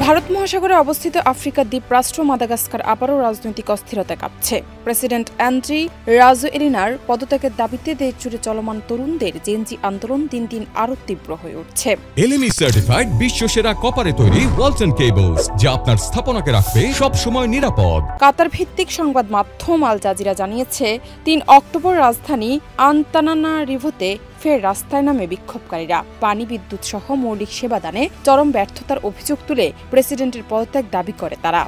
ভারত মহাসাগরে অবস্থিত আফ্রিকার দ্বীপ রাষ্ট্র মাদাগাস্কার আবারও রাজনৈতিক অস্থিরতা কাঁপছে। প্রেসিডেন্ট অ্যান্ড্রি রাজোয়েলিনার পদত্যাগের দাবিতে দেশ জুড়ে চলমান তরুণদের জেনজি আন্দোলন দিন দিন আরও তীব্র হয়ে উঠছে। এলএমই সার্টিফাইড বিশ্বসেরা কপারে তৈরি ওয়ালটন কেবলস, যা আপনার স্থাপনাকে রাখবে সব সময় নিরাপদ। কাতার ভিত্তিক সংবাদ মাধ্যম আল জাজিরা জানিয়েছে, ৩ অক্টোবর রাজধানী আন্তানানারিভোতে ফের রাস্তায় নামে বিক্ষোভকারীরা। পানি, বিদ্যুৎ সহ মৌলিক সেবা দানে চরম ব্যর্থতার অভিযোগ তুলে প্রেসিডেন্টের পদত্যাগ দাবি করে তারা।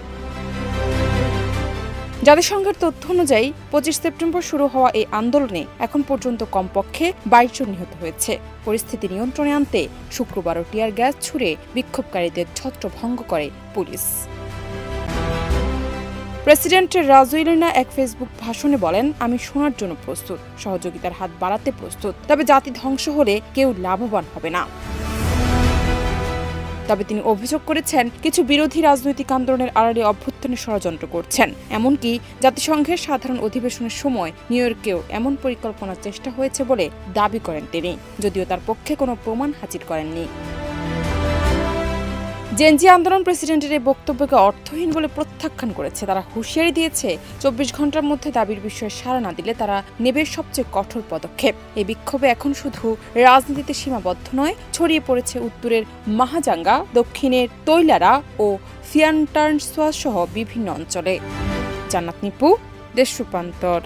জাতিসংঘের তথ্য অনুযায়ী ২৫ সেপ্টেম্বর শুরু হওয়া এই আন্দোলনে এখন পর্যন্ত কমপক্ষে ২২ জন নিহত হয়েছে। পরিস্থিতি নিয়ন্ত্রণে আনতে শুক্রবারও টিয়ার গ্যাস ছুড়ে বিক্ষোভকারীদের ছত্রভঙ্গ করে পুলিশ। প্রেসিডেন্ট রাজোয়েলিনা এক ফেসবুক ভাষণে বলেন, আমি শোনার জন্য প্রস্তুত, সহযোগিতার হাত বাড়াতে প্রস্তুত, তবে জাতি ধ্বংস হলে কেউ লাভবান হবে না। তবে তিনি অভিযোগ করেছেন, কিছু বিরোধী রাজনৈতিক আন্দোলনের আড়ালে অভ্যুত্থানের ষড়যন্ত্র করছেন। এমনকি জাতিসংঘের সাধারণ অধিবেশনের সময় নিউ ইয়র্কেও এমন পরিকল্পনার চেষ্টা হয়েছে বলে দাবি করেন তিনি, যদিও তার পক্ষে কোনো প্রমাণ হাজির করেননি। জেনজি আন্দোলন প্রেসিডেন্টের এই বক্তব্যকে অর্থহীন বলে প্রত্যাখ্যান করেছে। তারা হুঁশিয়ারি দিয়েছে, ২৪ ঘন্টার মধ্যে দাবির বিষয়ে সাড়া না দিলে তারা নেবে সবচেয়ে কঠোর পদক্ষেপ। এই বিক্ষোভে এখন শুধু রাজনীতিতে সীমাবদ্ধ নয়, ছড়িয়ে পড়েছে উত্তরের মাহাজাঙ্গা, দক্ষিণের তৈলারা ও ফিয়ান্টার্নসোয়া সহ বিভিন্ন অঞ্চলে। জান্নাত নিপু, দেশ রূপান্তর।